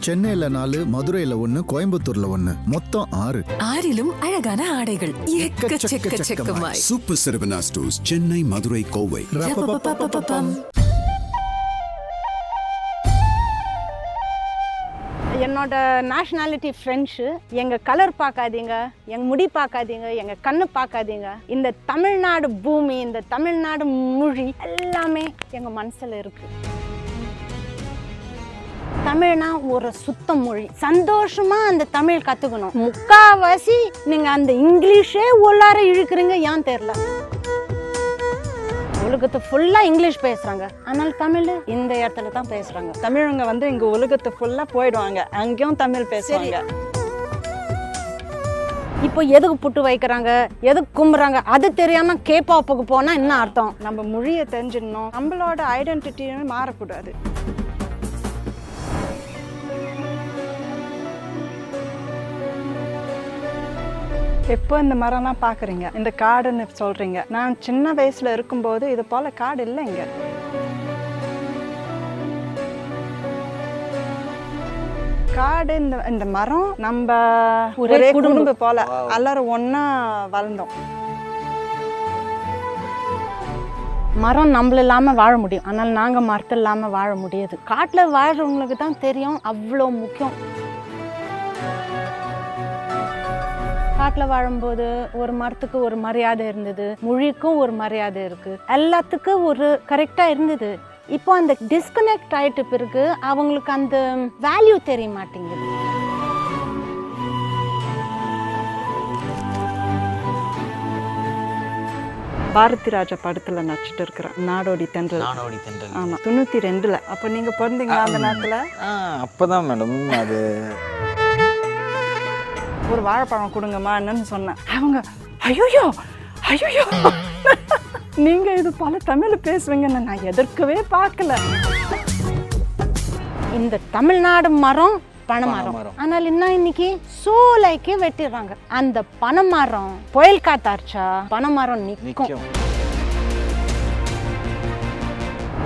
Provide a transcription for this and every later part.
சென்னையில 4, மதுரையில 1, கோயம்புத்தூர்ல 1, மொத்தம் 6. 6லும் அழகான ஆடைகள் எக்கச்சக்கமாய். Super Saravana stores, Chennai, Madurai, Kovai. ரப்பப்பப்பப்பப்பம். என்னோட நேஷ்னாலிட்டி ஃப்ரெண்ட்ஸு. எங்கள் கலர் பார்க்காதீங்க, எங்கள் முடி பார்க்காதீங்க, எங்கள் கண்ணு பார்க்காதீங்க. இந்த தமிழ்நாடு பூமி, இந்த தமிழ்நாடு மொழி எல்லாமே எங்கள் மனசில் இருக்குது. தமிழ்னா ஒரு சுத்த மொழி. சந்தோஷமா அந்த தமிழ் கற்றுக்கணும். முக்காவாசி நீங்கள் அந்த இங்கிலீஷே உள்ளார இழுக்கிறீங்க, ஏன் தெரியல. உலகத்தை ஃபுல்லாக இங்கிலீஷ் பேசுகிறாங்க, ஆனால் தமிழ் இந்த இடத்துல தான் பேசுகிறாங்க. தமிழங்க வந்து இங்கே உலகத்தை ஃபுல்லாக போயிடுவாங்க, அங்கேயும் தமிழ் பேசுவாங்க. இப்போ எதுக்கு புட்டு வைக்கிறாங்க, எதுக்கு கும்புறாங்க, அது தெரியாமல் கேபாப்புக்கு போனால் என்ன அர்த்தம்? நம்ம மொழியை தெரிஞ்சிடணும், நம்மளோட ஐடென்டிட்டியும் மாறக்கூடாது. எப்போ இந்த மரம்லாம் பார்க்குறீங்க, இந்த காடுன்னு சொல்கிறீங்க. நான் சின்ன வயசில் இருக்கும்போது இது போல் காடு இல்லை இங்கே. காடு இந்த மரம் நம்ம ஒரே குடும்பம் போல எல்லாரும் ஒன்றா வளர்ந்தோம். மரம் நம்மள இல்லாமல் வாழ முடியும், ஆனால் நாங்கள் மரத்தில் இல்லாமல் வாழ முடியாது. காட்டில் வாழ்கிறவங்களுக்கு தான் தெரியும் அவ்வளோ முக்கியம். காட்டில் வாழும்போது ஒரு மரத்துக்கு ஒரு மரியாதை இருந்தது, மொழிக்கும் ஒரு மரியாதை இருக்குது, எல்லாத்துக்கும் ஒரு கரெக்டாக இருந்தது. இப்போ அந்த டிஸ்கனெக்ட் ஆகிட்ட பிறகு அவங்களுக்கு அந்த வேல்யூ தெரிய மாட்டேங்குது. பாரதி ராஜா படத்தில் நடிச்சிட்டு இருக்கிறேன், நாடோடி தென்றல். ஆமாம், 92. அப்போ நீங்கள் பிறந்தீங்களா அந்த நேரத்தில்? அப்போதான் மேடம். அது ஒரு வாழைப்பழம் கொடுங்கம்மா என்னன்னு சொன்னேன். அவங்க ஐயோ ஐயோ நீங்கள் இது பல தமிழ் பேசுவீங்கன்னு நான் எதிர்க்கவே பார்க்கல. இந்த தமிழ்நாடு மரம் பனைமரம், ஆனால் இன்னும் இன்னைக்கு சூளைக்கு வெட்டிடுறாங்க. அந்த பனைமரம் புயல் காத்தாச்சா பனைமரம் நிற்கும்.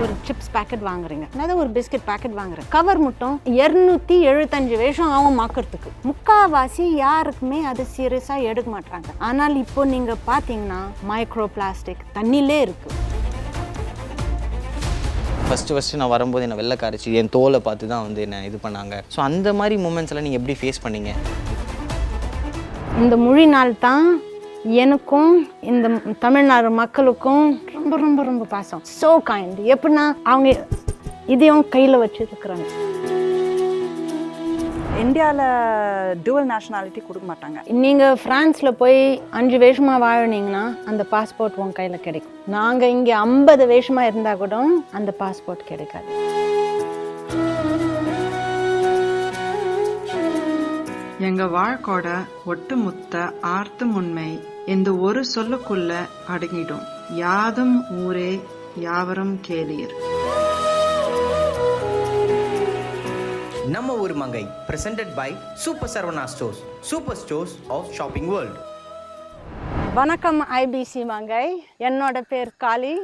ஒரு சிப்ஸ் பேக்கெட் வாங்குறீங்க, அதாவது ஒரு பிஸ்கட் பேக்கெட் வாங்குறேன், கவர் மட்டும் 275 வருஷம் ஆகும் மாக்கிறதுக்கு. முக்காவாசி யாருக்குமே அது சீரியஸாக எடுக்க மாட்டாங்க. ஆனால் இப்போ நீங்கள் பார்த்தீங்கன்னா மைக்ரோ பிளாஸ்டிக் தண்ணியிலே இருக்கு. ஃபஸ்ட்டு நான் வரும்போது என்னை வெள்ளை காரிச்சு என் தோலை பார்த்து தான் வந்து என்ன இது பண்ணாங்க. ஸோ அந்த மாதிரி மூமெண்ட்ஸ் எல்லாம் நீங்கள் எப்படி ஃபேஸ் பண்ணீங்க? இந்த மொழினால் தான் எனக்கும் இந்த தமிழ்நாடு மக்களுக்கும் ரொம்ப ரொம்ப ரொம்ப பாசம். So kind. எப்படின்னா அவங்க இதையும் கையில் வச்சுருக்குறாங்க. இந்தியாவில் டுவல் நேஷனாலிட்டி கொடுக்க மாட்டாங்க. நீங்கள் ஃப்ரான்ஸில் போய் 5 வருஷமாக வாழினீங்கன்னா அந்த பாஸ்போர்ட் உங்கள் கையில் கிடைக்கும். நாங்கள் இங்கே 50 வருஷமாக இருந்தால் கூட அந்த பாஸ்போர்ட் கிடைக்காது. எங்க வாழ்க்கோட ஒட்டுமொத்த ஆர்த்தம் உண்மை இந்த ஒரு சொல்லுக்குள்ள அடங்கிடும். யாதும் ஊரே யாவரும் கேளீர். நம்ம ஊர் Mangai presented by super Saravana stores, super stores of shopping world. வணக்கம் ஐபிசி மங்கை. என்னோட பேர் காளி,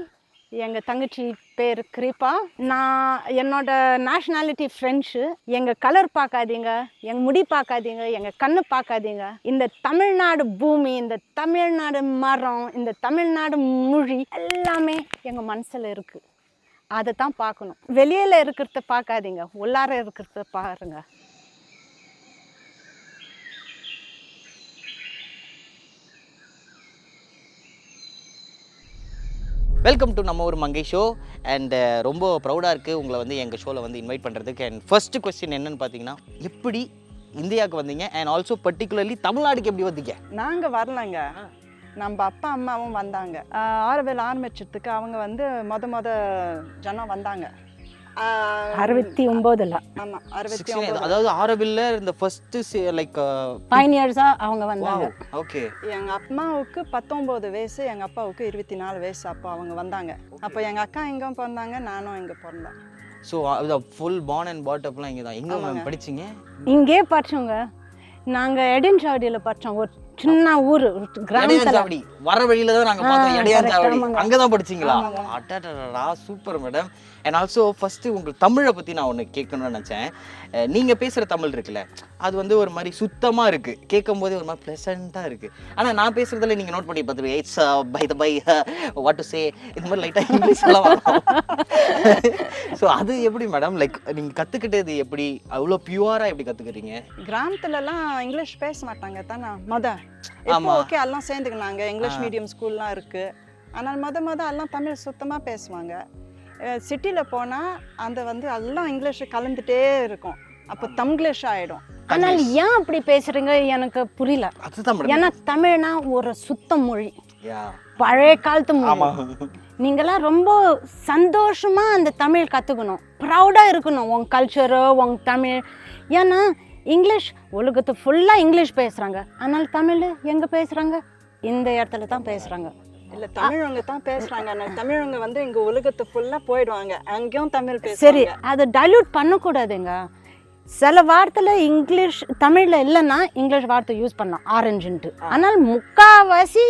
எங்கள் தங்கச்சி பேர் கிருபா. நான் என்னோட நேஷ்னாலிட்டி ஃப்ரெண்ட்ஸு. எங்கள் கலர் பார்க்காதீங்க, எங்கள் முடி பார்க்காதீங்க, எங்கள் கண்ணு பார்க்காதீங்க. இந்த தமிழ்நாடு பூமி, இந்த தமிழ்நாடு மரம், இந்த தமிழ்நாடு மொழி எல்லாமே எங்கள் மனசில் இருக்குது. அதை தான் பார்க்கணும். வெளியில் இருக்கிறத பார்க்காதீங்க, உள்ளார இருக்கிறத பாருங்க. வெல்கம் டு நம்ம ஒரு மங்கை ஷோ. அண்ட் ரொம்ப ப்ரௌடாக இருக்குது உங்களை வந்து எங்கள் ஷோவில் வந்து இன்வைட் பண்ணுறதுக்கு. அண்ட் ஃபர்ஸ்ட் கொஸ்டின் என்னன்னு பார்த்தீங்கன்னா, எப்படி இந்தியாவுக்கு வந்தீங்க? அண்ட் ஆல்சோ பர்டிகுலர்லி தமிழ்நாடுக்கு எப்படி வந்தீங்க? நாங்கள் வரலங்க, நம்ம அப்பா அம்மாவும் வந்தாங்க. ஆரவேல் ஆரம்பிச்சதுக்கு அவங்க வந்து மொத ஜனம் வந்தாங்க 69. ஆமாம், 69. அதாவது ஆரவில்ல இந்த ஃபர்ஸ்ட் லைக் பைனியர்ஸாக அவங்க வந்தாங்க. ஓகே. எங்கள் அம்மாவுக்கு 19 வயசு, எங்கள் அப்பாவுக்கு 24 வயசு. அப்போ அவங்க வந்தாங்க. அப்போ எங்கள் அக்கா இங்கே பிறந்தாங்க, நானும் இங்கே பிறந்தேன். ஸோ ஃபுல் பார்ன் அண்ட் பாட்டப்லாம் இங்கே தான். எங்கே படிச்சிங்க? இங்கே படித்தோங்க. நாங்கள் எடின்ஷாடியில் படித்தோம், ஒரு சின்ன ஊர் கிராமத்துல. இடையாஞ்சாவடி வர வழியில தான் நாங்க பார்த்தோம். correct, இடையாஞ்சாவடி ஆமாங்க. அங்கதான் படிச்சீங்களா? அடடடடா super madam. And also first உங்களுக்கு தமிழை பத்தி நான் ஒன்று கேட்கணும்னு நினைச்சேன். நீங்க பேசுற தமிழ் இருக்குல்ல, அது வந்து ஒரு மாதிரி சுத்தமா இருக்கு, கேட்கும் போதே ஒரு மாதிரி ப்ளசண்டா இருக்கு. ஆனா நான் பேசுறதுல நீங்க நோட் பண்ணி பார்த்துருவீங்க, it's by the by what to say, இந்த மாதிரி லைட்டா இங்கிலீஷ் எல்லாம் வரும். ஸோ அது எப்படி மேடம், லைக் நீங்க கத்துக்கிட்டது எப்படி, அவ்வளோ பியூரா எப்படி கத்துக்கிறீங்க? கிராமத்துலலாம் இங்கிலீஷ் பேச மாட்டாங்க தானே இப்போ ஓகே எல்லாம் சேர்ந்துக்கினாங்க, இங்கிலீஷ் மீடியம் ஸ்கூல்லாம் இருக்கு. ஆனால் மொத எல்லாம் தமிழ் சுத்தமாக பேசுவாங்க. சிட்டியில் போனால் அந்த வந்து எல்லாம் இங்கிலீஷ் கலந்துட்டே இருக்கும், அப்போ தங்கிலீஷ் ஆகிடும். ஆனால் ஏன் அப்படி பேசுறீங்க எனக்கு புரியல. அதுதான் மேடம். ஏன்னா தமிழ்னா ஒரு சுத்த மொழி, யா பழைய காலத்து மொழி. நீங்களாம் ரொம்ப சந்தோஷமா அந்த தமிழ் கற்றுக்கணும், ப்ரௌடாக இருக்கணும் உங்க கல்ச்சரு உங்க தமிழ். ஏன்னா இங்கிலீஷ் உலகத்து ஃபுல்லாக இங்கிலீஷ் பேசுகிறாங்க, ஆனால் தமிழ் எங்கே பேசுகிறாங்க? இந்த இடத்துல தான் பேசுகிறாங்க. இல்லை தமிழவங்க தான் பேசுகிறாங்க, ஆனால் தமிழவங்க வந்து இங்கே உலகத்து ஃபுல்லாக போயிடுவாங்க, அங்கேயும் தமிழ் பேசுறாங்க. சரி, அதை டைல்யூட் பண்ணக்கூடாதுங்க. சில வார்த்தையில் இங்கிலீஷ் தமிழில் இல்லைன்னா இங்கிலீஷ் வார்த்தை யூஸ் பண்ணலாம், ஆரஞ்சுன்ட்டு. ஆனால் முக்கால்வாசி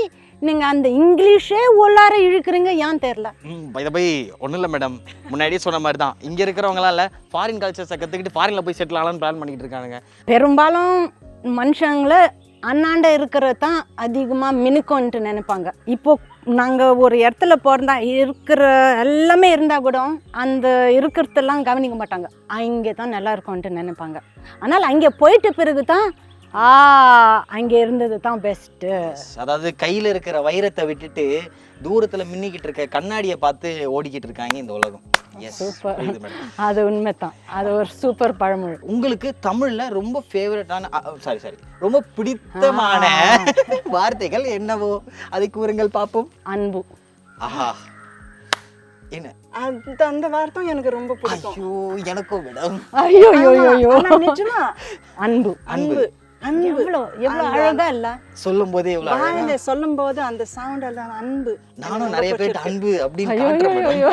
நீங்கள் அந்த இங்கிலீஷே உள்ளார இழுக்கிறீங்க, ஏன் தெரில. பை த பை ஒன்றும் இல்லை மேடம், முன்னாடியே சொன்ன மாதிரி தான் இங்கே இருக்கிறவங்களாம் இல்லை, ஃபாரின் கல்ச்சர்ஸை கற்றுக்கிட்டு ஃபாரினில் போய் செட்டில் ஆகலான்னு பிளான் பண்ணிக்கிட்டு இருக்காங்க. பெரும்பாலும் மனுஷங்கள அண்ணாண்ட இருக்கிறது தான் அதிகமாக மினுக்கோன்ட்டு நினைப்பாங்க. இப்போ நாங்கள் ஒரு இடத்துல பிறந்தா இருக்கிற எல்லாமே இருந்தால் கூட அந்த இருக்கிறதெல்லாம் கவனிக்க மாட்டாங்க, அங்கே தான் நல்லா இருக்கும்ன்ட்டு நினைப்பாங்க. ஆனால் அங்கே போயிட்ட பிறகு தான் அங்கே இருந்தது தான் பெஸ்ட்டு. அதாவது கையில் இருக்கிற வைரத்தை விட்டுட்டு தூரத்தில் மின்னிக்கிட்டு இருக்க கண்ணாடியை பார்த்து ஓடிக்கிட்டு இருக்காங்க இந்த உலகம். சூப்பர், அது உண்மை தான், அது ஒரு சூப்பர் பழமொழி. உங்களுக்கு தமிழ்ல ரொம்ப ஃபேவரட்டான ரொம்ப பிடித்தமான வார்த்தைகள் என்னவோ அதை கூறுங்கள் பார்ப்போம். அன்பு. ஆஹா, என்ன அந்த வார்த்தை எனக்கு ரொம்ப பிடிக்கும். ஐயோ எனக்கும் மேடம். ஐயோ ஐயோ நிஜமா அன்பு அன்பு அன்பு எவ்வளோ அழகா இல்ல சொல்லும் போதே எவ்வளவு அழகா. வாயில சொல்லும் போது அந்த சவுண்ட் எல்லாம் அன்பு. நானும் நிறைய பேர் அன்பு அப்படின்னு ஐயோ காட்டுறேன் ஐயோ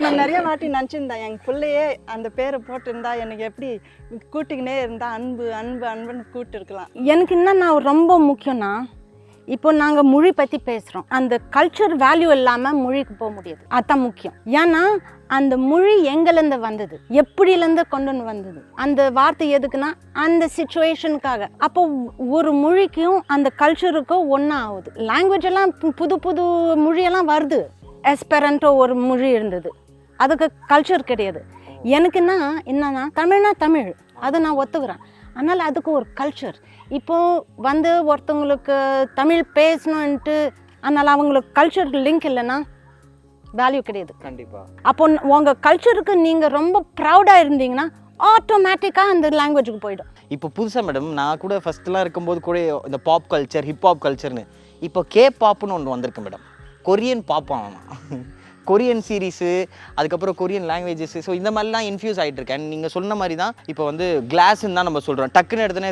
நான் நிறைய வாட்டி நினச்சிருந்தேன், என் பிள்ளையே அந்த பேரை போட்டிருந்தா எனக்கு எப்படி கூட்டிக்கினே இருந்தா அன்பு அன்பு அன்புன்னு கூப்பிட்டு இருக்கலாம். எனக்கு என்னன்னா ரொம்ப முக்கியம்னா, இப்போ நாங்கள் மொழி பற்றி பேசுகிறோம், அந்த கல்ச்சர் வேல்யூ இல்லாமல் மொழிக்கு போக முடியாது, அதுதான் முக்கியம். ஏன்னா அந்த மொழி எங்கேருந்து வந்தது, எப்படிலேருந்து கொண்டு வந்தது, அந்த வார்த்தை எதுக்குன்னா அந்த சிச்சுவேஷனுக்காக. அப்போ ஒரு மொழிக்கும் அந்த கல்ச்சருக்கும் ஒன்றா ஆகுது. லாங்குவேஜ் எல்லாம் புது புது மொழியெல்லாம் வருது. எஸ்பெரண்டோ ஒரு மொழி இருந்தது, அதுக்கு கல்ச்சர் கிடையாது. எனக்குன்னா என்னன்னா தமிழ்னா தமிழ், அதை நான் ஒத்துக்கிறேன், ஆனால் அதுக்கு ஒரு கல்ச்சர். இப்போது வந்து ஒருத்தவங்களுக்கு தமிழ் பேசணுன்ட்டு அதனால் அவங்களுக்கு கல்ச்சர் லிங்க் இல்லைன்னா வேல்யூ கிடையாது. கண்டிப்பாக. அப்போ உங்கள் கல்ச்சருக்கு நீங்கள் ரொம்ப ப்ரௌடாக இருந்தீங்கன்னா ஆட்டோமேட்டிக்காக அந்த லாங்குவேஜுக்கு போயிடும். இப்போ புதுசாக மேடம், நான் கூட ஃபஸ்ட்டுலாம் இருக்கும்போது கூட இந்த பாப் கல்ச்சர் ஹிப்ஹாப் கல்ச்சர்னு, இப்போ கே பாப்னு ஒன்று வந்திருக்கு மேடம். கொரியன் பாப்பான், கொரியன் சீரீஸு, அதுக்கப்புறம் கொரியன் லாங்குவேஜஸ். ஸோ இந்த மாதிரிலாம் இன்ஃபியூஸ் ஆகிட்டு இருக்கேன். நீங்கள் சொன்ன மாதிரி தான் இப்போ வந்து கிளாஸ்ன்னு தான் நம்ம சொல்கிறோம், டக்குன்னு எடுத்துன்னு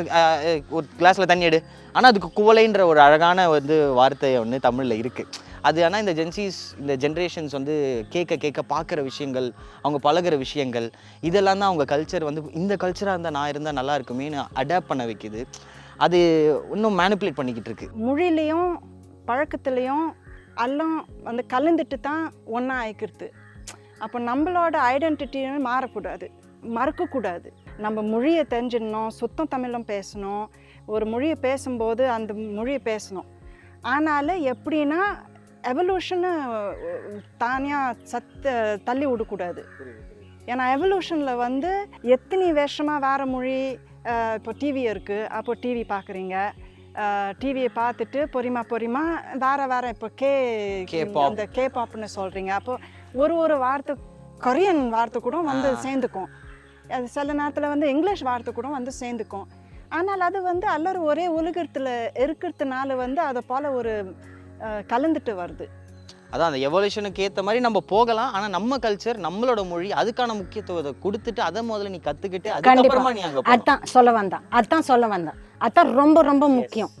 ஒரு கிளாஸில் தண்ணி எடு, ஆனால் அதுக்கு குவளைன்ற ஒரு அழகான வந்து வார்த்தை ஒன்று தமிழில் இருக்குது. அது ஆனால் இந்த இந்த ஜென்ரேஷன்ஸ் வந்து கேட்க பார்க்குற விஷயங்கள், அவங்க பழகிற விஷயங்கள், இதெல்லாம் தான் அவங்க கல்ச்சர் வந்து இந்த கல்ச்சராக இருந்தால் நான் இருந்தால் நல்லா இருக்குமேனு அடாப்ட் பண்ண வைக்குது. அது இன்னும் மேனிப்புலேட் பண்ணிக்கிட்டு இருக்கு. மொழியிலையும் பழக்கத்துலேயும் எல்லாம் வந்து கலந்துட்டு தான் ஒன்றா ஆயிக்கிறது. அப்போ நம்மளோட ஐடென்டிட்டியும் மாறக்கூடாது, மறக்கக்கூடாது. நம்ம மொழியை தெரிஞ்சிடணும், சுத்தம் தமிழும் பேசணும். ஒரு மொழியை பேசும்போது அந்த மொழியை பேசணும். ஆனாலும் எப்படின்னா எவல்யூஷனை தானியாக தள்ளி விடக்கூடாது. ஏன்னா எவல்யூஷனில் வந்து எத்தனை வருஷமாக வேறு மொழி, இப்போ டிவி இருக்குது, அப்போ டிவி பார்க்குறீங்க, டிவியை பார்த்துட்டு பொறிமா வேறு இப்போ அந்த கே பாப்னு சொல்கிறீங்க. அப்போ ஒரு வார்த்தை கொரியன் வார்த்தை கூட வந்து சேர்ந்துக்கும், அது சில நேரத்தில் வந்து இங்கிலீஷ் வார்த்தை கூட வந்து சேர்ந்துக்கும். ஆனால் அது வந்து எல்லாரும் ஒரே உலகத்தில் இருக்கிறதுனால வந்து அதை போல் ஒரு கலந்துட்டு வருது. அதான் அந்த எவல்யூஷனுக்கு ஏற்ற மாதிரி நம்ம போகலாம், ஆனால் நம்ம கல்ச்சர் நம்மளோட மொழி அதுக்கான முக்கியத்துவத்தை கொடுத்துட்டு அதை முதல்ல நீ கற்றுக்கிட்டு அதுக்கப்புறமா நீ அங்கே அதான் சொல்ல வந்தேன். அதான் ரொம்ப ரொம்ப முக்கியம்.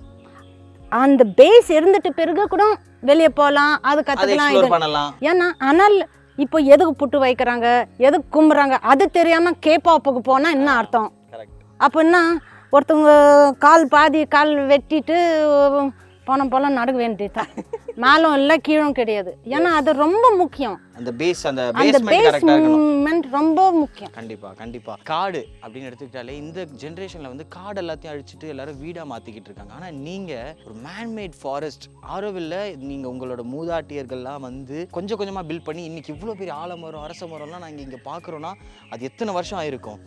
அந்த பேஸ் இருந்துட்டு பிறகு கூட வெளியே போகலாம், அது கற்றுக்கலாம். ஏன்னா ஆனால் இப்போ எதுக்கு புட்டு வைக்கிறாங்க, எதுக்கு கும்புறாங்க அது தெரியாமல் கேபாப்புக்கு போனால் என்ன அர்த்தம்? அப்படின்னா ஒருத்தவங்க பாதி கால் வெட்டிட்டு போல நடுக்க வேண்டியதுதான். மேலும் இல்லை கீழும் கிடையாது. ஏன்னா அது ரொம்ப முக்கியம். அந்த பேஸ் அந்த அந்த பேஸ்மெண்ட் பேஸ்மெண்ட் ரொம்ப முக்கியம். கண்டிப்பா காடு அப்படின்னு எடுத்துக்கிட்டாலே இந்த ஜென்ரேஷன்ல வந்து காடு எல்லாத்தையும் அழிச்சிட்டு எல்லாரும் வீடா மாத்திக்கிட்டு இருக்காங்க. ஆனா நீங்க ஒரு மேன்மேட் ஃபாரஸ்ட் ஆரோவில்ல நீங்க உங்களோட மூதாட்டியர்கள்லாம் வந்து கொஞ்சம் கொஞ்சமா பில்ட் பண்ணி இன்னைக்கு இவ்வளோ பெரிய ஆலமரம் அரச மரம்லாம் நாங்கள் இங்கே பார்க்குறோன்னா அது எத்தனை வருஷம் ஆயிருக்கும்,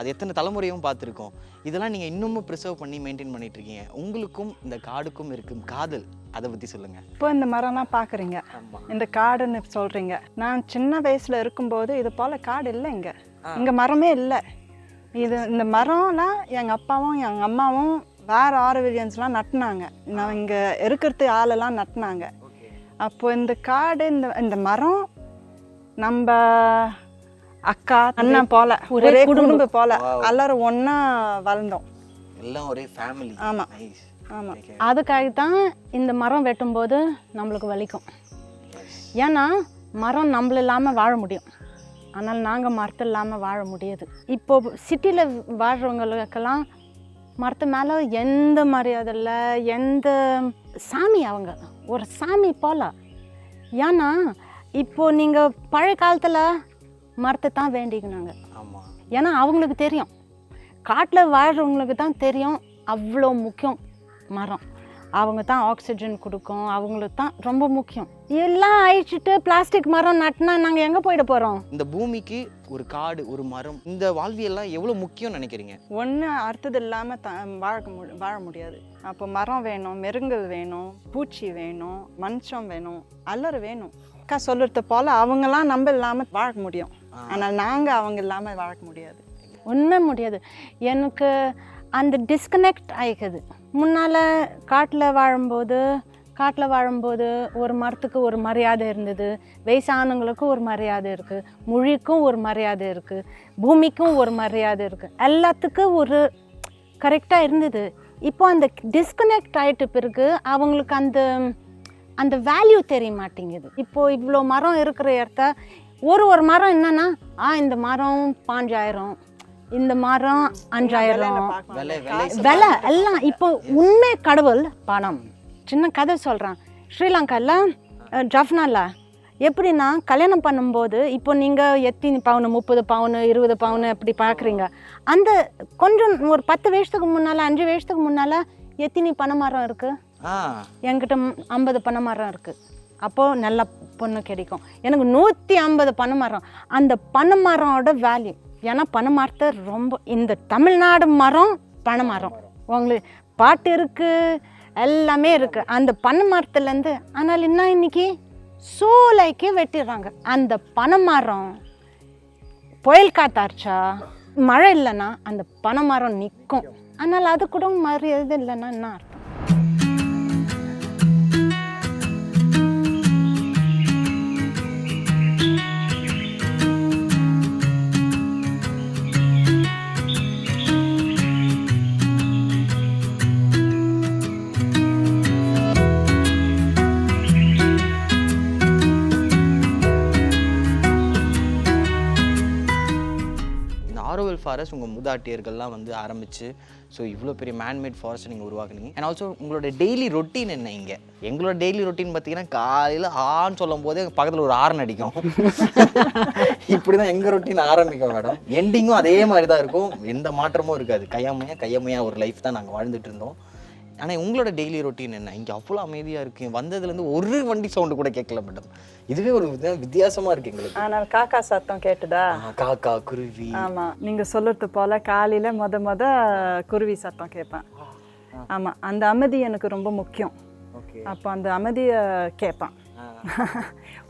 அது எத்தனை தலைமுறையும் பார்த்துருக்கோம். இதெல்லாம் நீங்கள் இன்னமும் ப்ரிசர்வ் பண்ணி மெயின்டைன் பண்ணிட்டு இருக்கீங்க. உங்களுக்கும் இந்த காடுக்கும் இருக்கும் காதல், அதை பற்றி சொல்லுங்கள். இப்போ இந்த மரம்லாம் பார்க்குறீங்க, இந்த காடுன்னு சொல்கிறீங்க. நான் சின்ன வயசில் இருக்கும்போது இது போல் காடு இல்லை இங்கே மரமே இல்லை. இந்த மரம்லாம் எங்கள் அப்பாவும் எங்கள் அம்மாவும் வேறு ஆரோவில்யன்ஸ்லாம் நட்டினாங்க. நான் இங்கே இருக்கிறது ஆளெல்லாம் நட்டினாங்க. அப்போ இந்த காடு இந்த மரம் நம்ம அக்கா அண்ணன் போல ஒரே குடும்பம் போல எல்லாரும் ஒன்றா வளர்ந்தோம். எல்லாம் ஒரே ஃபேமிலி. ஆமாம் ஆமாம். அதுக்காகத்தான் இந்த மரம் வெட்டும்போது நம்மளுக்கு வலிக்கும். ஏன்னா மரம் நம்மள இல்லாமல் வாழ முடியும், ஆனால் நாங்கள் மரத்து இல்லாமல் வாழ முடியாது. இப்போது சிட்டியில் வாழ்கிறவங்களுக்கெல்லாம் மரத்து மேலே எந்த மரியாதை இல்லை, எந்த சாமி அவங்க ஒரு சாமி போல. ஏன்னா இப்போது நீங்கள் பழைய காலத்தில் மரத்தை தான் வேண்டிக்கினாங்க. ஏன்னா அவங்களுக்கு தெரியும், காட்டில் வாழ்கிறவங்களுக்கு தான் தெரியும் அவ்வளோ முக்கியம் மரம். அவங்க தான் ஆக்சிஜன் கொடுக்கும், அவங்களுக்கு தான் ரொம்ப முக்கியம். எல்லாம் அழிச்சிட்டு பிளாஸ்டிக் மரம் நட்டினா நாங்கள் எங்கே போயிட போகிறோம்? இந்த பூமிக்கு ஒரு காடு ஒரு மரம் இந்த வாழ்வியெல்லாம் எவ்வளோ முக்கியம்னு நினைக்கிறீங்க? ஒன்று அடுத்தது இல்லாமல் வாழ முடியாது. அப்போ மரம் வேணும், மிருகங்கள் வேணும், பூச்சி வேணும், மனுஷம் வேணும், எல்லாரும் வேணும். அக்கா சொல்கிறது போல் அவங்கெல்லாம் நம்ம இல்லாமல் வாழ முடியும், ஆனால் நாங்கள் அவங்க இல்லாமல் வாழ முடியாது. ஒன்றும் முடியாது. எனக்கு அந்த டிஸ்கனெக்ட் ஆகிக்குது. முன்னால் காட்டில் வாழும்போது ஒரு மரத்துக்கு ஒரு மரியாதை இருந்தது, வயசானவங்களுக்கும் ஒரு மரியாதை இருக்குது, மொழிக்கும் ஒரு மரியாதை இருக்குது, பூமிக்கும் ஒரு மரியாதை இருக்குது, எல்லாத்துக்கும் ஒரு கரெக்டாக இருந்தது. இப்போ அந்த டிஸ்கனெக்ட் ஆகிட்ட பிறகு அவங்களுக்கு அந்த வேல்யூ தெரிய மாட்டேங்குது. இப்போது இவ்வளோ மரம் இருக்கிற இடத்த ஒரு மரம் என்னன்னா இந்த மரம் 5000, இந்த மரம் 5000 விலை எல்லாம். இப்போ உண்மை கடவுள் பணம். சின்ன கதை சொல்கிறேன். ஸ்ரீலங்காவில் ஜஃப்னாவில் எப்படின்னா கல்யாணம் பண்ணும்போது இப்போ நீங்கள் எத்தனை பவுன் 30 பவுன் 20 பவுன் அப்படி பார்க்குறீங்க. அந்த கொஞ்சம் ஒரு 10 வருஷத்துக்கு முன்னால் 5 வருஷத்துக்கு முன்னால் எத்தனை பனை மரம் இருக்குது? என்கிட்ட 50 பனை மரம் இருக்குது. அப்போது நல்ல பொண்ணு கிடைக்கும். எனக்கு 150 பனை மரம். அந்த பனை மரோட வேல்யூ, ஏன்னா பனை மரத்தை ரொம்ப இந்த தமிழ்நாடு மரம் பனை மரம் உங்களுக்கு பாட்டு இருக்குது, எல்லாமே இருக்குது அந்த பனை மரத்துலேருந்து. ஆனால் என்ன இன்னைக்கு சூளைக்கு வெட்டிடுறாங்க. அந்த பனை மரம் புயல் காத்தாச்சா மழை இல்லைன்னா அந்த பனை மரம் நிற்கும். ஆனால் அது கூட மரியாதை இல்லைன்னா என்ன அர்த்தம்? ஆரோவில் ஃபாரஸ்ட் உங்கள் மூதாட்டியர்கள்லாம் வந்து ஆரம்பிச்சு ஸோ இவ்வளோ பெரிய மேன்மேட் ஃபாரஸ்ட் நீங்கள் உருவாக்குனீங்க. அண்ட் ஆல்சோ உங்களோட டெய்லி ரொட்டீன் என்ன? இங்கே எங்களோட டெய்லி ரொட்டீன் பார்த்தீங்கன்னா காலையில் ஆன்னு சொல்லும் போதே பக்கத்தில் ஒரு ஆரன் அடிக்கும். இப்படி தான் எங்கள் ரொட்டீன் ஆரம்பிக்கும் மேடம். எண்டிங்கும் அதே மாதிரி தான் இருக்கும், எந்த மாற்றமும் இருக்காது. கையமையாக ஒரு லைஃப் தான் நாங்கள் வாழ்ந்துட்டு இருந்தோம். ஆனால் உங்களோட டெய்லி ரொட்டீன் என்ன? இங்கே அவ்வளோ அமைதியாக இருக்குது, வந்ததுலேருந்து ஒரு வண்டி சவுண்டு கூட கேட்கல மேடம். இதுவே ஒரு வித்தியாசமாக இருக்குது எங்களுக்கு. ஆனால் காக்கா சத்தம் கேட்டுதா? காக்கா குருவி. ஆமாம், நீங்கள் சொல்கிறது போல் காலையில் மொத குருவி சத்தம் கேட்பேன். ஆமாம், அந்த அமைதி எனக்கு ரொம்ப முக்கியம். அப்போ அந்த அமைதியை கேட்பேன்.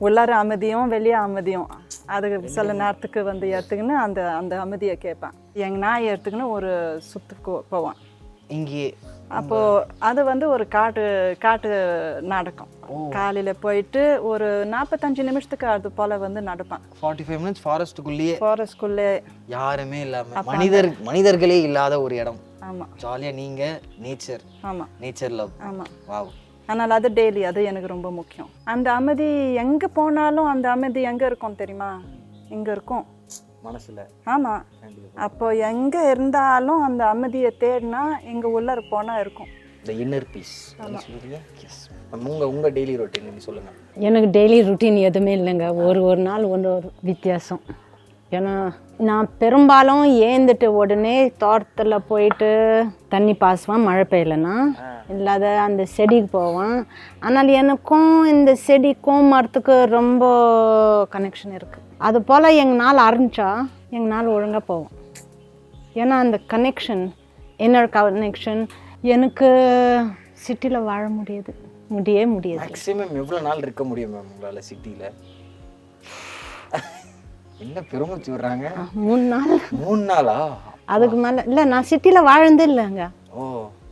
உள்ளார அமைதியும் வெளியே அமைதியும் அது சில நேரத்துக்கு வந்து எடுத்துக்கின்னு அந்த அமைதியை கேட்பேன். எங்கள் நாய் எடுத்துக்கின்னு ஒரு சுற்றுக்கு போவேன் இங்கே. அப்போது அது வந்து ஒரு காட்டு நடக்கும். காலையில் போயிட்டு ஒரு 45 நிமிஷத்துக்கு அது போல் வந்து நடப்பேன். 45 மினிட்ஸ் ஃபாரஸ்ட்குள்ளே யாருமே இல்லாமல் மனிதர்களே இல்லாத ஒரு இடம். ஆமாம், ஜாலியாக நீங்கள் நேச்சர். ஆமாம், நேச்சர் லவ். ஆமாம். வாவ். ஆனால் அது டெய்லி அது எனக்கு ரொம்ப முக்கியம். அந்த அமைதி எங்கே போனாலும் அந்த அமைதி எங்கே இருக்கும் தெரியுமா? இங்கே இருக்கும். மனசுல. ஆமாம். அப்போ எங்கே இருந்தாலும் அந்த அமைதியை தேடினா எங்கள் உள்ளர போனால் இருக்கும். இந்த இன்னர் பீஸ் சொல்லுறீங்க. எஸ். உங்கள் டெய்லி ரொட்டீன் சொல்லுங்கள். எனக்கு டெய்லி ருட்டீன் எதுவுமே இல்லைங்க. ஒரு நாள் ஒரு வித்தியாசம். ஏன்னா நான் பெரும்பாலும் ஏந்துட்டு உடனே தோட்டத்தில் போயிட்டு தண்ணி பாசுவேன், மழை பெய்யலைன்னா. இல்லாத அந்த செடிக்கு போவேன். ஆனால் எனக்கும் இந்த செடிக்கும் மரத்துக்கு ரொம்ப கனெக்ஷன் இருக்குது. அது போல் எங்கள் நாள் ஆரம்பித்தா எங்கள் நாள் ஒழுங்காக போவோம். ஏன்னா அந்த கனெக்ஷன், என்னோட கனெக்ஷன் எனக்கு சிட்டியில் வாழ முடியாது. மேக்ஸிமம் எவ்வளோ நாள் இருக்க முடியும் மேம் உங்களால் சிட்டியில்? என்ன பெருமூச்சு விடுறாங்க? 3 நாள். 3 நாளா? அதுக்கு மேலே இல்லை. நான் சிட்டியில் வாழ்ந்தே இல்லைங்க. ஓ,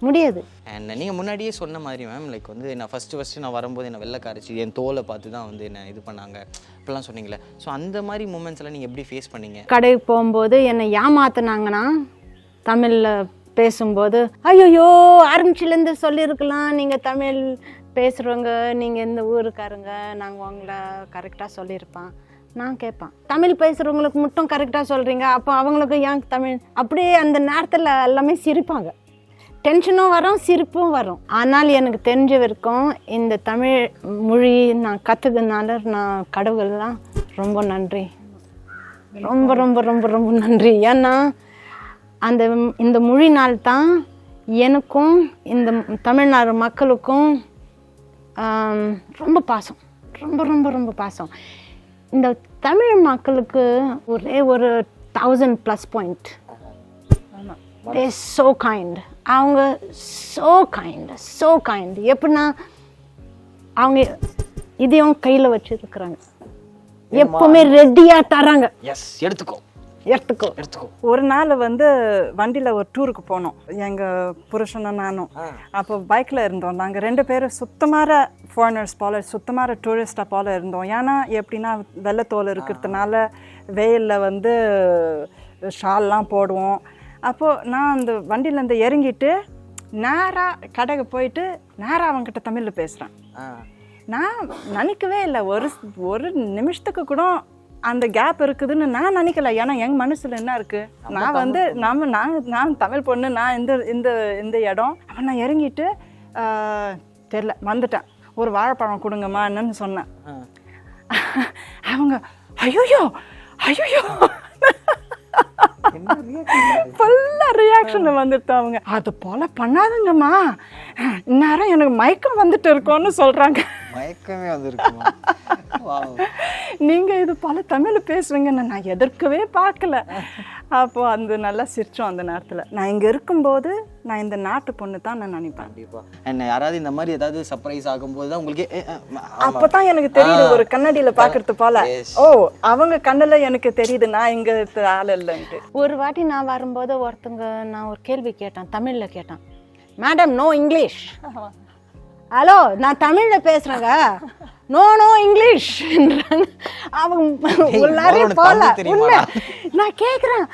முடியாது. அண்ட் நீங்கள் முன்னாடியே சொன்ன மாதிரி மேம், லைக் வந்து நான் ஃபஸ்ட்டு நான் வரும்போது என்னை வெள்ளை காரிச்சு என் தோலை பார்த்து தான் வந்து என்ன இது பண்ணாங்க இப்படிலாம் சொன்னீங்களே. ஸோ அந்த மாதிரி மூமெண்ட்ஸ் எல்லாம் நீங்கள் எப்படி ஃபேஸ் பண்ணீங்க? கடைக்கு போகும்போது என்னை ஏமாத்துனாங்கன்னா தமிழில் பேசும்போது, ஐயோ ஆரம்பிச்சிலேருந்து சொல்லியிருக்கலாம், நீங்கள் தமிழ் பேசுகிறவங்க, நீங்கள் இந்த ஊருக்காரங்க, நாங்கள் உங்களை கரெக்டாக சொல்லியிருப்பேன். நான் கேட்பேன், தமிழ் பேசுகிறவங்களுக்கு மட்டும் கரெக்டாக சொல்கிறீங்க, அப்போ அவங்களுக்கு ஏன் தமிழ்? அப்படியே அந்த நேரத்தில் எல்லாமே சிரிப்பாங்க. டென்ஷனும் வரும், சிரிப்பும் வரும். ஆனால் எனக்கு தெரிஞ்ச வரைக்கும் இந்த தமிழ் மொழி நான் கற்றுக்கிறதுனால நான் கடவுள்லாம் ரொம்ப நன்றி, ரொம்ப ரொம்ப ரொம்ப ரொம்ப நன்றி. ஏன்னா இந்த மொழினால் தான் எனக்கும் இந்த தமிழ்நாடு மக்களுக்கும் ரொம்ப பாசம், ரொம்ப ரொம்ப ரொம்ப பாசம். இந்த தமிழ் மக்களுக்கு ஒரே ஒரு 1000+ பாயிண்ட். They so kind. அவங்க so kind. எப்படின்னா அவங்க இதையும் கையில் வச்சுருக்குறாங்க, எப்பவுமே ரெடியாக தராங்க. எஸ், எடுத்துக்கோ. ஒரு நாள் வந்து வண்டியில் ஒரு டூருக்கு போனோம், எங்கள் புருஷனும் நானும். அப்போ பைக்கில் இருந்தோம். நாங்கள் 2 பேரும் சுத்தமாக ஃபாரினர்ஸ் போல், சுத்தமாக டூரிஸ்டாக போல் இருந்தோம். ஏன்னா எப்படின்னா வெள்ளத்தோல் இருக்கிறதுனால வெயிலில் வந்து ஷால்லாம் போடுவோம். அப்போது நான் அந்த வண்டியிலேருந்து இறங்கிட்டு நேராக கடைக்கு போயிட்டு நேராக அவங்ககிட்ட தமிழில் பேசுகிறேன். நான் நினைக்கவே இல்லை, ஒரு நிமிஷத்துக்கு கூட அந்த கேப் இருக்குதுன்னு நான் நினைக்கல. ஏன்னா எங்கள் மனசில் என்ன இருக்குது, நான் வந்து நான் தமிழ் பொண்ணு, நான் இந்த இடம். அவன் நான் இறங்கிட்டு தெரில வந்துட்டேன், ஒரு வாழைப்பழம் கொடுங்கம்மா என்னன்னு சொன்னேன். அவங்க ஐயோ ஃபுல்லாக ரியாக்ஷன் வந்துட்டு அவங்க, அது போல் பண்ணாதுங்கம்மா, இந்நேரம் எனக்கு மயக்கம் வந்துட்டு இருக்கோன்னு சொல்கிறாங்க. மயக்கமே வந்துருக்குமா? நீங்கள் இது பல தமிழ் பேசுவீங்கன்னு நான் எதிர்க்கவே பார்க்கல. அப்போது அந்த நல்லா சிரிச்சோம் அந்த நேரத்தில். நான் இங்கே இருக்கும்போது நான் இந்த நாட்டு பொண்ணு தான் நான் நினைப்பேன். கண்டிப்பாக. என்ன யாராவது இந்த மாதிரி ஏதாவது சர்ப்ரைஸ் ஆகும்போது தான் உங்களுக்கு அப்போ தான் எனக்கு தெரியுது, ஒரு கண்ணாடியில் பார்க்கறது போல, ஓ அவங்க கண்ணில் எனக்கு தெரியுது நான் இங்கே ஆள் இல்லைன்ட்டு. ஒரு வாட்டி நான் வரும்போது ஒருத்தங்க நான் ஒரு கேள்வி கேட்டேன், தமிழில் கேட்டேன். Madam no English. ஹலோ நான் தமிழில் பேசுகிறேங்க, நோ இங்கிலீஷ். அவங்க எல்லாரையும் போல உண்மை நான் கேட்குறேன்.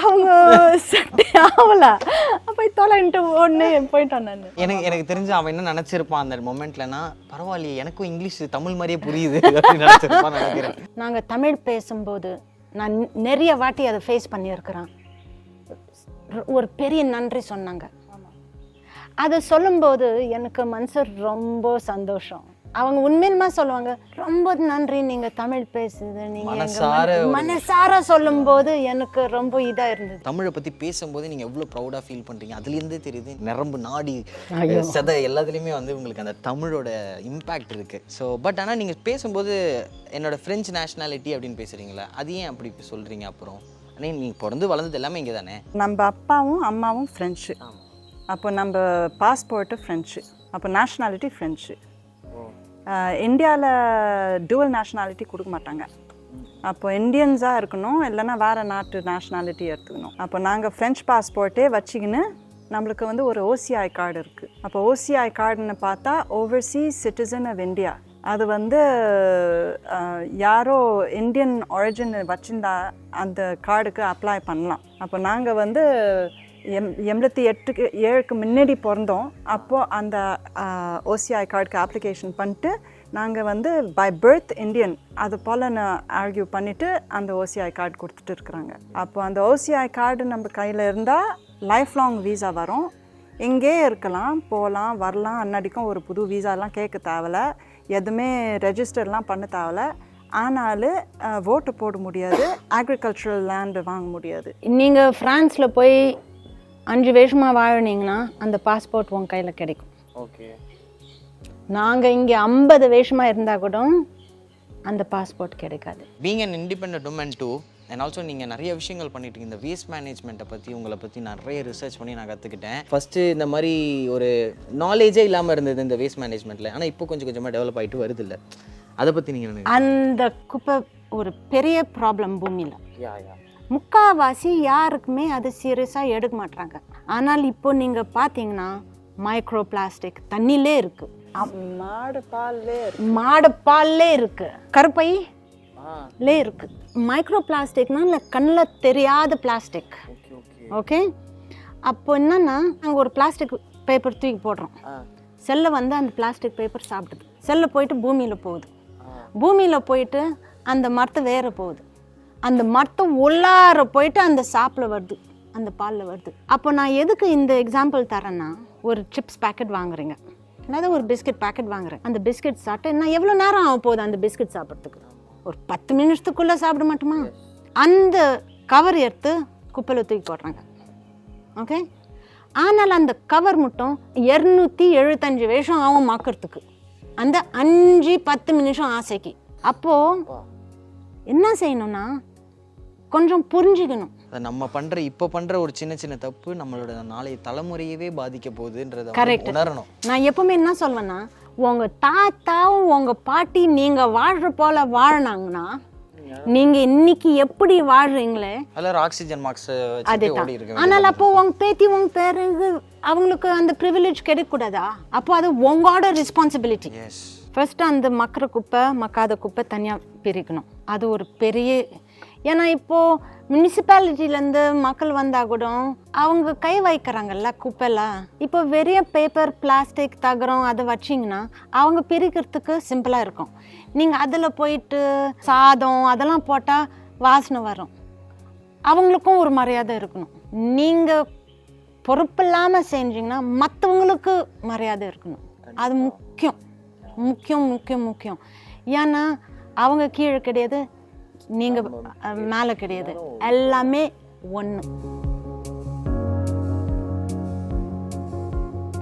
அவங்க ஆகல, போய் தொலைன்ட்டு ஒன்று போயிட்டான். நான் எனக்கு தெரிஞ்சு அவன் என்ன நினச்சிருப்பான் அந்த மொமெண்ட்லன்னா, பரவாயில்லையே எனக்கும் இங்கிலீஷ் தமிழ் மாதிரியே புரியுது அப்படின்னு நினச்சிருப்பான்னு நினைக்கிறேன். நாங்கள் தமிழ் பேசும்போது நான் நிறைய வாட்டி அதை ஃபேஸ் பண்ணியிருக்கிறேன். ஒரு பெரிய நன்றி சொன்னாங்க. அதை சொல்லும்போது எனக்கு மனசு ரொம்ப சந்தோஷம். அவங்க உண்மையிலுமா சொல்லுவாங்க, ரொம்ப நன்றி நீங்கள் தமிழ் பேசுது, நீங்கள் மனசார சொல்லும்போது எனக்கு ரொம்ப இதாக இருந்தது. தமிழை பற்றி பேசும்போது நீங்கள் எவ்வளோ ப்ரௌடாக ஃபீல் பண்ணுறீங்க, அதுலேருந்தே தெரியுது. நரம்பு நாடி சதை எல்லாத்துலேயுமே வந்து உங்களுக்கு அந்த தமிழோட இம்பேக்ட் இருக்குது. ஸோ பட் ஆனால் நீங்கள் பேசும்போது என்னோடய ஃப்ரெஞ்ச் நேஷ்னாலிட்டி அப்படின்னு பேசுகிறீங்களா, அது ஏன் அப்படி சொல்கிறீங்க? அப்புறம் ஆனால் நீங்கள் பிறந்து வளர்ந்தது எல்லாமே இங்கே தானே? நம்ம அப்பாவும் அம்மாவும் ஃப்ரெஞ்சு, அப்போ நம்ம பாஸ்போர்ட்டு ஃப்ரெஞ்சு, அப்போ நேஷ்னாலிட்டி ஃப்ரெஞ்சு. இந்தியாவில் டூவல் நேஷ்னாலிட்டி கொடுக்க மாட்டாங்க. அப்போ இந்தியன்ஸாக இருக்கணும், இல்லைன்னா வேறு நாட்டு நேஷ்னாலிட்டி எடுத்துக்கணும். அப்போ நாங்கள் ஃப்ரெஞ்ச் பாஸ்போர்ட்டே வச்சுக்கின்னு நம்மளுக்கு வந்து ஒரு OCI கார்டு இருக்குது. அப்போ OCI கார்டுன்னு பார்த்தா ஓவர்சீஸ் சிட்டிசன் ஆஃப் இந்தியா. அது வந்து யாரோ இந்தியன் ஒரிஜின் வச்சுருந்தா அந்த கார்டுக்கு அப்ளை பண்ணலாம். அப்போ நாங்கள் வந்து 87க்கு முன்னாடி பிறந்தோம். அப்போது அந்த OCI கார்டுக்கு அப்ளிகேஷன் பண்ணிட்டு நாங்கள் வந்து பை பர்த் இந்தியன் அது போல் நான் ஆர்கியூ பண்ணிவிட்டு அந்த ஓசிஐ கார்டு கொடுத்துட்டு இருக்கிறாங்க. அப்போ அந்த ஓசிஐ கார்டு நம்ம கையில் இருந்தால் லைஃப் லாங் வீசா வரும். எங்கே இருக்கலாம், போகலாம், வரலாம். அன்னடிக்கும் ஒரு புது வீசாலாம் கேட்க தேவையில்ல, எதுவுமே ரெஜிஸ்டர்லாம் பண்ண தேவையில்ல. ஆனாலும் ஓட்டு போட முடியாது, அக்ரிகல்ச்சரல் லேண்டு வாங்க முடியாது. நீங்கள் ஃப்ரான்ஸில் போய் 5 வருஷமாக வாழினீங்கன்னா அந்த பாஸ்போர்ட் உங்கள் கையில் கிடைக்கும். ஓகே. நாங்கள் இங்கே 50 வருஷமாக இருந்தால் கூட அந்த பாஸ்போர்ட் கிடைக்காது. Being an independent woman too and also நீங்கள் நிறைய விஷயங்கள் பண்ணிட்டு இந்த வேஸ்ட் மேனேஜ்மெண்ட்டை பற்றி உங்களை பற்றி நிறைய ரிசர்ச் பண்ணி நான் கற்றுக்கிட்டேன். ஃபஸ்ட்டு இந்த மாதிரி ஒரு நாலேஜே இல்லாமல் இருந்தது இந்த வேஸ்ட் மேனேஜ்மெண்ட்டில். ஆனால் இப்போ கொஞ்சம் கொஞ்சமாக டெவலப் ஆகிட்டு வருது இல்லை, அதை பற்றி நீங்கள் அந்த குப்பை ஒரு பெரிய ப்ராப்ளம் பூமியில். முக்கால்வாசி யாருக்குமே அது சீரியஸாக எடுக்க மாட்டாங்க. ஆனால் இப்போ நீங்கள் பார்த்தீங்கன்னா மைக்ரோ பிளாஸ்டிக் தண்ணியிலே இருக்குது, மாடு பால்லே இருக்குது, கருப்பையிலே இருக்குது. மைக்ரோ பிளாஸ்டிக்னா இல்லை கண்ணில் தெரியாத பிளாஸ்டிக். ஓகே, அப்போ என்னன்னா நாங்கள் ஒரு பிளாஸ்டிக் பேப்பர் தூக்கி போடுறோம், செல்லை வந்து அந்த பிளாஸ்டிக் பேப்பர் சாப்பிடுது, செல்லை போயிட்டு பூமியில் போகுது, பூமியில் போயிட்டு அந்த மரத்தை வேற போகுது, அந்த மரத்தை உள்ளார போயிட்டு அந்த சாப்பில் வருது, அந்த பாலில் வருது. அப்போ நான் எதுக்கு இந்த எக்ஸாம்பிள் தரேன்னா, ஒரு சிப்ஸ் பேக்கெட் வாங்குறீங்க, அதாவது ஒரு பிஸ்கட் பேக்கெட் வாங்குறேன். அந்த பிஸ்கட் சாப்பிட்டு என்ன எவ்வளோ நேரம் ஆக போகுது அந்த பிஸ்கட் சாப்பிட்றதுக்கு? ஒரு 10 நிமிஷத்துக்குள்ளே சாப்பிட மாட்டோமா? அந்த கவர் எடுத்து குப்பையில் தூக்கி போடுறாங்க. ஓகே, ஆனால் அந்த கவர் மட்டும் 275 வருஷம் ஆகும் மாக்கிறதுக்கு, அந்த 5-10 நிமிஷம் ஆசைக்கு. அப்போது என்ன செய்யணும்னா கொஞ்சம் புரிஞ்சுக்கணும். நம்ம பண்ணுற இப்போ பண்ணுற ஒரு சின்ன சின்ன தப்பு நம்மளோட நாளைய தலைமுறையவே பாதிக்க போகுதுன்றதை கரெக்ட் உணரணும். நான் எப்பவுமே என்ன சொல்வேன்னா, உங்கள் தாத்தாவும் உங்கள் பாட்டி நீங்கள் வாழ்கிற போல வாழினாங்கன்னா நீங்கள் இன்னைக்கு எப்படி வாழ்றீங்களே அதில் ஆக்சிஜன் மார்க்ஸ் அதுதான். ஆனால் அப்போ உங்கள் பேத்தி உங்கள் பேருக்கு அவங்களுக்கு அந்த ப்ரிவிலேஜ் கிடைக்கக்கூடாதா? அப்போ அது உங்களோட ரெஸ்பான்சிபிலிட்டி. ஃபர்ஸ்ட் அந்த மக்கிற குப்பை மக்காத குப்பை தனியாக பிரிக்கணும். அது ஒரு பெரிய, ஏன்னா இப்போது முனிசிபாலிட்டிலேருந்து மக்கள் வந்தால் கூட அவங்க கை வைக்கிறாங்கல்ல குப்பைல. இப்போ வெறிய பேப்பர் பிளாஸ்டிக் தகரம் அதை வச்சிங்கன்னா அவங்க பிரிக்கிறதுக்கு சிம்பிளாக இருக்கும். நீங்கள் அதில் போயிட்டு சாதம் அதெல்லாம் போட்டால் வாசனை வரும். அவங்களுக்கும் ஒரு மரியாதை இருக்கணும். நீங்கள் பொறுப்பில்லாமல் செஞ்சிங்கன்னா மற்றவங்களுக்கு மரியாதை இருக்கணும். அது முக்கியம் முக்கியம் முக்கியம் முக்கியம். ஏன்னா அவங்க கீழே கிடையாது, நீங்கள் மேலே கிடையாது, எல்லாமே ஒன்று.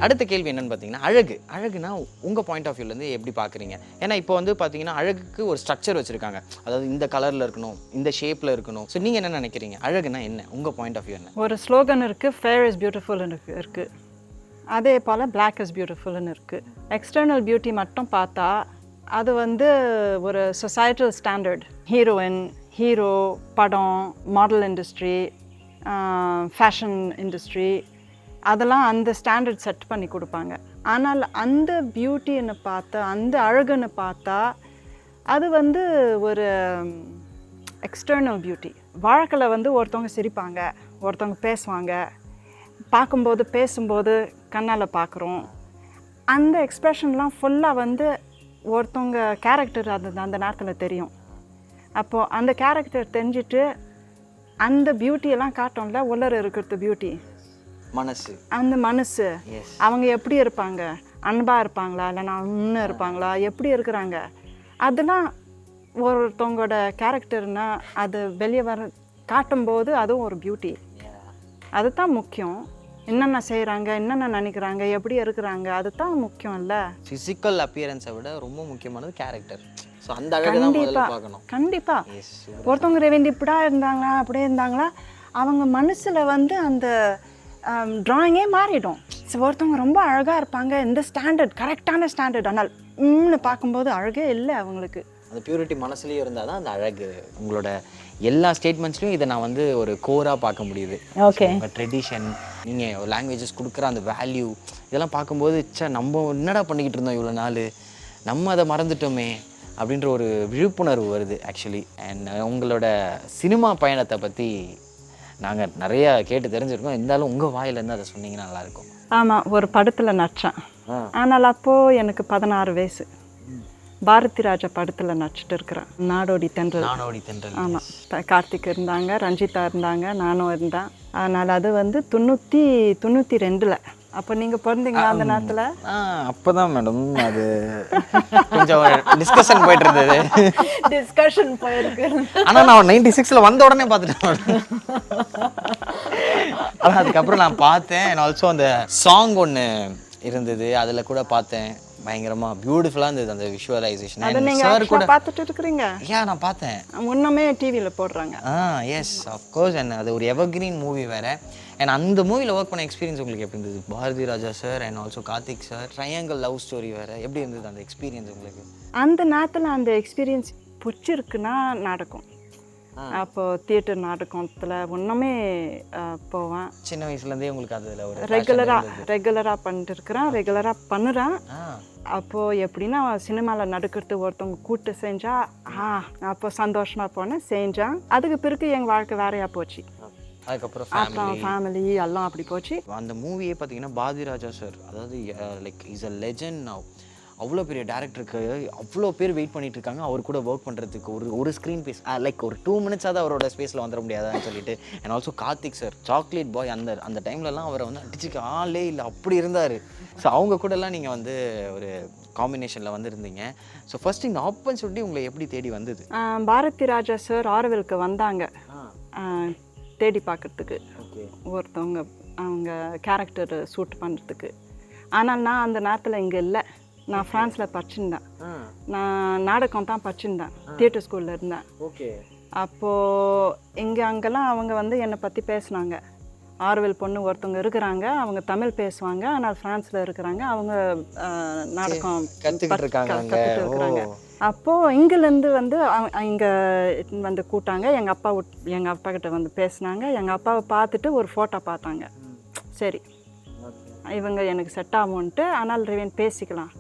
அடுத்த கேள்வி என்னன்னு பார்த்தீங்கன்னா, அழகுனா உங்கள் பாயிண்ட் ஆஃப் வியூலேருந்து எப்படி பார்க்குறீங்க? ஏன்னா இப்போ வந்து பார்த்தீங்கன்னா அழகுக்கு ஒரு ஸ்ட்ரக்சர் வச்சுருக்காங்க, அதாவது இந்த கலரில் இருக்கணும், இந்த ஷேப்பில் இருக்கணும். ஸோ நீங்கள் என்ன நினைக்கிறீங்க? அழகுனா என்ன உங்கள் பாயிண்ட் ஆஃப் வியூ என்ன? ஒரு ஸ்லோகன் இருக்குது, ஃபேர் இஸ் பியூட்டிஃபுல்னு இருக்குது. அதே போல் பிளாக் இஸ் பியூட்டிஃபுல்னு இருக்குது. எக்ஸ்டர்னல் பியூட்டி மட்டும் பார்த்தா அது வந்து ஒரு சொசைட்டல் ஸ்டாண்டர்ட். ஹீரோயின், ஹீரோ, படம், மாடல் இண்டஸ்ட்ரி, ஃபேஷன் இண்டஸ்ட்ரி, அதெல்லாம் அந்த ஸ்டாண்டர்ட் செட் பண்ணி கொடுப்பாங்க. ஆனால் அந்த பியூட்டின்னு பார்த்தா, அந்த அழகுன்னு பார்த்தா அது வந்து ஒரு எக்ஸ்டர்னல் பியூட்டி. வாழ்க்கையில் வந்து ஒருத்தவங்க சிரிப்பாங்க, ஒருத்தவங்க பேசுவாங்க, பார்க்கும்போது பேசும்போது கண்ணால் பார்க்குறோம். அந்த எக்ஸ்ப்ரெஷன்லாம் ஃபுல்லாக வந்து ஒருத்தவங்க கேரக்டர் அந்த நேரத்தில் தெரியும். அப்போது அந்த கேரக்டர் தெரிஞ்சுட்டு அந்த பியூட்டியெல்லாம் காட்டோம்ல, உள்ளர இருக்கிறது பியூட்டி மனசு. அந்த மனசு அவங்க எப்படி இருப்பாங்க, அன்பாக இருப்பாங்களா இல்லைனா இன்னும் இருப்பாங்களா, எப்படி இருக்கிறாங்க, அதெல்லாம் ஒருத்தவங்களோட கேரக்டர்னா அது வெளியே வர காட்டும்போது அதுவும் ஒரு பியூட்டி. அதுதான் முக்கியம். என்னென்ன செய்கிறாங்க, என்னென்ன நினைக்கிறாங்க, எப்படி இருக்கிறாங்க, அதுதான் முக்கியம் இல்லை. ஃபிசிக்கல் அப்பியரன்ஸை விட ரொம்ப முக்கியமானது கேரக்டர். ஸோ அந்த அழகு தான் முதல்ல பார்க்கணும். கண்டிப்பாக ஒருத்தவங்க வேண்டி இப்படியா இருந்தாங்களா அப்படியே இருந்தாங்களா, அவங்க மனசில் வந்து அந்த ட்ராயிங்கே மாறிடும். ஸோ ஒருத்தவங்க ரொம்ப அழகாக இருப்பாங்க, இந்த ஸ்டாண்டர்ட் கரெக்டான ஸ்டாண்டர்ட், ஆனால் பார்க்கும்போது அழகே இல்லை அவங்களுக்கு. அந்த பியூரிட்டி மனசுலேயே இருந்தால் தான் அந்த அழகு. உங்களோட எல்லா ஸ்டேட்மெண்ட்ஸ்லையும் இதை நான் வந்து ஒரு கோராக பார்க்க முடியுது. ஓகே, உங்கள் ட்ரெடிஷன், நீங்கள் லாங்குவேஜஸ் கொடுக்குற அந்த வேல்யூ, இதெல்லாம் பார்க்கும்போது நம்ம என்னடா பண்ணிக்கிட்டு இருந்தோம் இவ்வளோ நாள், நம்ம அதை மறந்துட்டோமே அப்படின்ற ஒரு விழிப்புணர்வு வருது ஆக்சுவலி. அண்ட் உங்களோட சினிமா பயணத்தை பற்றி நாங்கள் நிறையா கேட்டு தெரிஞ்சிருக்கோம். இருந்தாலும் உங்கள் வாயிலேருந்து அதை சொன்னீங்கன்னா நல்லாயிருக்கும். ஆமாம், ஒரு படத்தில் நடித்தேன். ஆனால் அப்போது எனக்கு 16 வயசு. பாரதி ராஜா படத்தில் நடிச்சிட்டு இருக்கிறேன். நாடோடி தென்றல். நானோடி தென்றல். ஆமாம், கார்த்திக் இருந்தாங்க, ரஞ்சிதா இருந்தாங்க, நானும் இருந்தேன். அதனால் அது வந்து 1992. அப்போ நீங்கள் பிறந்தீங்களா அந்த நேரத்தில்? அப்பதான் மேடம் அது கொஞ்சம் டிஸ்கஷன் போயிட்டு இருந்தது. டிஸ்கஷன் போயிருக்கு. ஆனா நான் 96ல வந்த உடனே பார்த்துட்டேன். ஆனால் அதுக்கப்புறம் நான் பார்த்தேன். அண்ட் ஆல்சோ அந்த சாங் ஒன்று இருந்தது, அதில் கூட பார்த்தேன். பயங்கரமா பியூட்டிஃபுல்லாக இருந்தது அந்த விஷுவலைசேஷன். அதை நீங்கள் கூட பார்த்துட்டு இருக்கிறீங்க? நான் பார்த்தேன். முன்னமே டிவியில் போடுறாங்க. Yes of course. அண்ட் அது ஒரு எவர்கிரீன் மூவி வேறு. அண்ட் அந்த மூவியில் ஒர்க் பண்ண எக்ஸ்பீரியன்ஸ் உங்களுக்கு எப்படி இருந்தது? Bharathi Raja sir and also Karthik sir, triangle love story வேறு. எப்படி இருந்தது அந்த எக்ஸ்பீரியன்ஸ் உங்களுக்கு? அந்த நேரத்தில் அந்த எக்ஸ்பீரியன்ஸ் பிடிச்சிருக்குன்னா நாடகம். அப்போது தியேட்டர் நாடகத்தில் ஒன்றுமே போவேன். சின்ன வயசுலேருந்தே உங்களுக்கு அதில் ஒரு ரெகுலராக பண்ணிட்டு இருக்கிறேன், ரெகுலராக பண்ணுறேன். அப்போது எப்படின்னா சினிமாவில் நடுக்கிறது ஒருத்தவங்க கூட்டு செஞ்சால் அப்போ சந்தோஷமாக போனேன், செஞ்சேன். அதுக்கு பிறகு எங்கள் வாழ்க்கை வேறையாக போச்சு. அதுக்கப்புறம் ஃபேமிலி எல்லாம் அப்படி போச்சு. அந்த மூவியே பார்த்தீங்கன்னா பாரதி ராஜா சார், அதாவது like is a legend now. அவ்வளோ பெரிய டேரக்டருக்கு அவ்வளோ பேர் வெயிட் பண்ணிட்டு இருக்காங்க அவர் கூட ஒர்க் பண்ணுறதுக்கு. ஒரு ஸ்க்ரீன் பேஸ் லைக் ஒரு 2 minutes அவரோட ஸ்பேஸில் வந்துட முடியாதான்னு சொல்லிட்டு. And also Karthik sir, chocolate boy. அந்த டைம்லலாம் அவரை வந்து அடிச்சுக்க ஆளே இல்லை, அப்படி இருந்தார். ஸோ அவங்க கூடலாம் நீங்கள் வந்து ஒரு காம்பினேஷனில் வந்து இருந்தீங்க. ஸோ ஃபர்ஸ்ட் இந்த ஆப்பர்ச்சுனிட்டி உங்களை எப்படி தேடி வந்தது? பாரதி ராஜா சார் ஆரோவிலுக்கு வந்தாங்க தேடி பார்க்குறதுக்கு, ஒருத்தவங்க அவங்க கேரக்டர் சூட் பண்ணுறதுக்கு. ஆனால் நான் அந்த நேரத்தில் இங்கே இல்லை, நான் ஃப்ரான்ஸில் படிச்சுருந்தேன். நான் நாடகம் தான் படிச்சுருந்தேன், தியேட்டர் ஸ்கூலில் இருந்தேன். அப்போது அங்கெல்லாம் அவங்க வந்து என்னை பற்றி பேசுனாங்க. ஆர்வெல் பொண்ணு ஒருத்தவங்க இருக்கிறாங்க, அவங்க தமிழ் பேசுவாங்க, ஆனால் ஃப்ரான்ஸில் இருக்கிறாங்க, அவங்க நாடகம் கற்றுக்கிட்டு இருக்கிறாங்க. அப்போது இங்கேருந்து வந்து இங்கே வந்து கூட்டாங்க. எங்கள் அப்பா கிட்ட வந்து பேசினாங்க. எங்கள் அப்பாவை பார்த்துட்டு ஒரு ஃபோட்டோ பார்த்தாங்க. சரி, இவங்க எனக்கு செட் ஆகும்ன்ட்டு, ஆனால் ரிவன் பேசிக்கலாம்.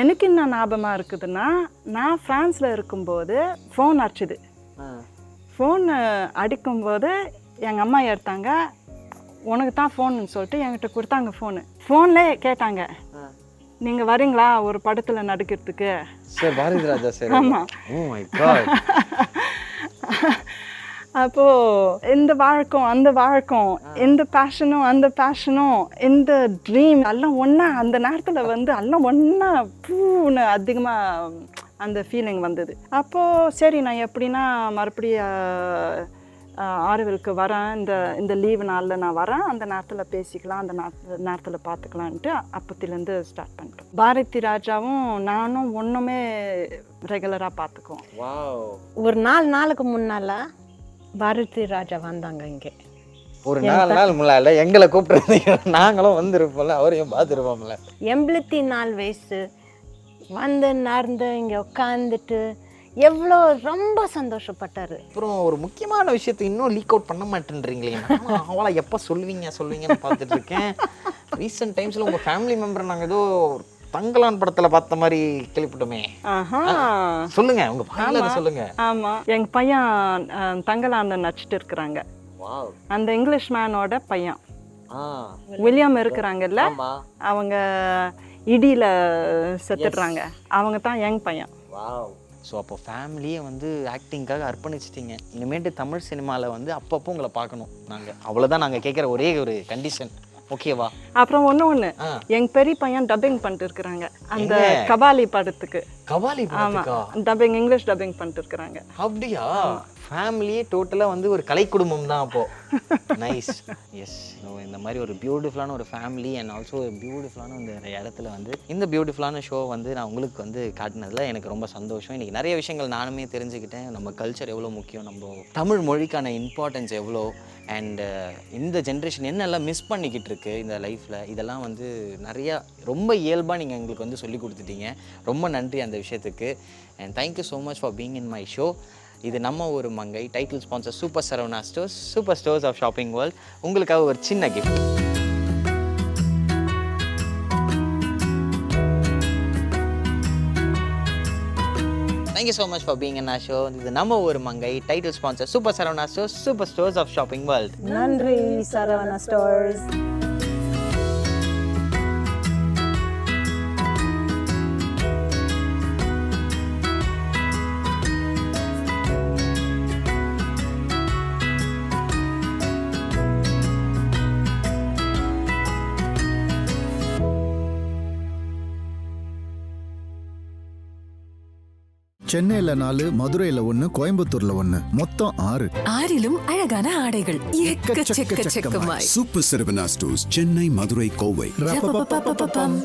எனக்கு என்ன ஞாபகமாக இருக்குதுன்னா, நான் ஃப்ரான்ஸில் இருக்கும்போது ஃபோன் அடிச்சுது. ஃபோன் அடிக்கும்போது எங்கள் அம்மா எடுத்தாங்க. உனக்கு தான் ஃபோனுன்னு சொல்லிட்டு என்கிட்ட கொடுத்தாங்க ஃபோனு. ஃபோன்லேயே கேட்டாங்க, நீங்கள் வரீங்களா ஒரு படத்தில் நடிக்கிறதுக்கு? Sir Bharathi Raja sir. ஆமாம். Oh my God. அப்போது இந்த வழக்கம் அந்த வழக்கம், இந்த பேஷனும் அந்த பேஷனும், இந்த ட்ரீம் எல்லாம் ஒன்றா அந்த நேரத்தில் வந்து எல்லாம் ஒன்றா பூன்னு அதிகமாக அந்த ஃபீலிங் வந்தது. அப்போது சரி, நான் எப்படின்னா மறுபடியும் ஆரோவிலுக்கு வரேன், இந்த லீவு நாளில் நான் வரேன், அந்த நேரத்தில் பேசிக்கலாம், அந்த நேரத்தில் பார்த்துக்கலான்ட்டு அப்போத்திலேருந்து ஸ்டார்ட் பண்ணிட்டோம். பாரதி ராஜாவும் நானும் ஒன்றுமே ரெகுலராக பார்த்துக்குவோம். ஒரு 4 நாளுக்கு முன்னால் பாரதி ராஜா வந்தாங்க இங்கே. ஒரு 4 நாள் முன்னால எங்களை கூப்பிட்டு நாங்களும் வந்துருப்போம்ல, அவரையும் பார்த்துருப்போம்ல. 84 வயசு வந்து நடந்து இங்கே உட்காந்துட்டு எவ்வளோ ரொம்ப சந்தோஷப்பட்டாரு. அப்புறம் ஒரு முக்கியமான விஷயத்தை இன்னும் லீக் அவுட் பண்ண மாட்டேன்றீங்களே. அவளை எப்போ சொல்லுவீங்கன்னு பார்த்துட்டு இருக்கேன். ரீசெண்ட் டைம்ஸில் உங்கள் ஃபேமிலி மெம்பர் நாங்கள் ஏதோ தங்கலான் படத்தில் பார்த்த மாதிரி கேள்விப்பட்டோமே. சொல்லுங்க, உங்கள் பையன் சொல்லுங்க. ஆமாம், எங்கள் பையன் தங்கலான் நடிச்சிட்டு இருக்கிறாங்க. அந்த இங்கிலீஷ் மேனோட பையன் வில்லியம் இருக்கிறாங்கல்ல, அவங்க இடியில் செத்துடுறாங்க, அவங்க தான் யங் பையன். ஸோ அப்போ ஃபேமிலியை வந்து ஆக்டிங்காக அர்ப்பணிச்சிட்டிங்க. இனிமேட்டு தமிழ் சினிமாவில் வந்து அப்பப்போ உங்களை பார்க்கணும் நாங்கள். அவ்வளோதான் நாங்கள் கேட்குற ஒரே ஒரு கண்டிஷன். ஓகேவா? அப்புறம் ஒன்று எங்கள் பெரிய பையன் டப்பிங் பண்ணிட்டு இருக்கிறாங்க அந்த கபாலி படத்துக்கு. கபாலி? ஆமாம், டப்பிங், இங்கிலீஷ் டப்பிங் பண்ணிட்டு இருக்கிறாங்க. அப்படியா? ஃபேமிலியே டோட்டலாக வந்து ஒரு கலை குடும்பம் தான் அப்போது. நைஸ். எஸ், இந்த மாதிரி ஒரு பியூட்டிஃபுல்லான ஒரு ஃபேமிலி அண்ட் ஆல்சோ ஒரு பியூட்டிஃபுல்லான இந்த இடத்துல வந்து இந்த பியூட்டிஃபுல்லான ஷோ வந்து நான் உங்களுக்கு வந்து காட்டினதில் எனக்கு ரொம்ப சந்தோஷம். இன்றைக்கி நிறைய விஷயங்கள் நானுமே தெரிஞ்சுக்கிட்டேன். நம்ம கல்ச்சர் எவ்வளோ முக்கியம், நம்ம தமிழ் மொழிக்கான இம்பார்ட்டன்ஸ் எவ்வளோ, அண்டு இந்த ஜென்ரேஷன் என்னெல்லாம் மிஸ் பண்ணிக்கிட்டு இருக்கு இந்த லைஃப்பில், இதெல்லாம் வந்து நிறையா ரொம்ப இயல்பாக நீங்கள் எங்களுக்கு வந்து சொல்லி கொடுத்துட்டீங்க. ரொம்ப நன்றி அந்த விஷயத்துக்கு. And thank you so much for being in my show. இது நம்ம ஒரு Mangai title sponsor super Saravana stores, super stores of shopping world. உங்களுக்காக ஒரு சின்ன gift. Thank you so much for being in our show. இது நம்ம ஒரு Mangai title sponsor super Saravana stores, super stores of shopping world. நன்றி சரவணா ஸ்டோர்ஸ். சென்னையில 4, மதுரையில 1, கோயம்புத்தூர்ல 1, மொத்தம் 6. 6லும் அழகான ஆடைகள் எக்கச்சக்கமாய். Super Saravana Stores, Chennai, Madurai, Kovai. ரப்பப்பப்பப்பப்பம்.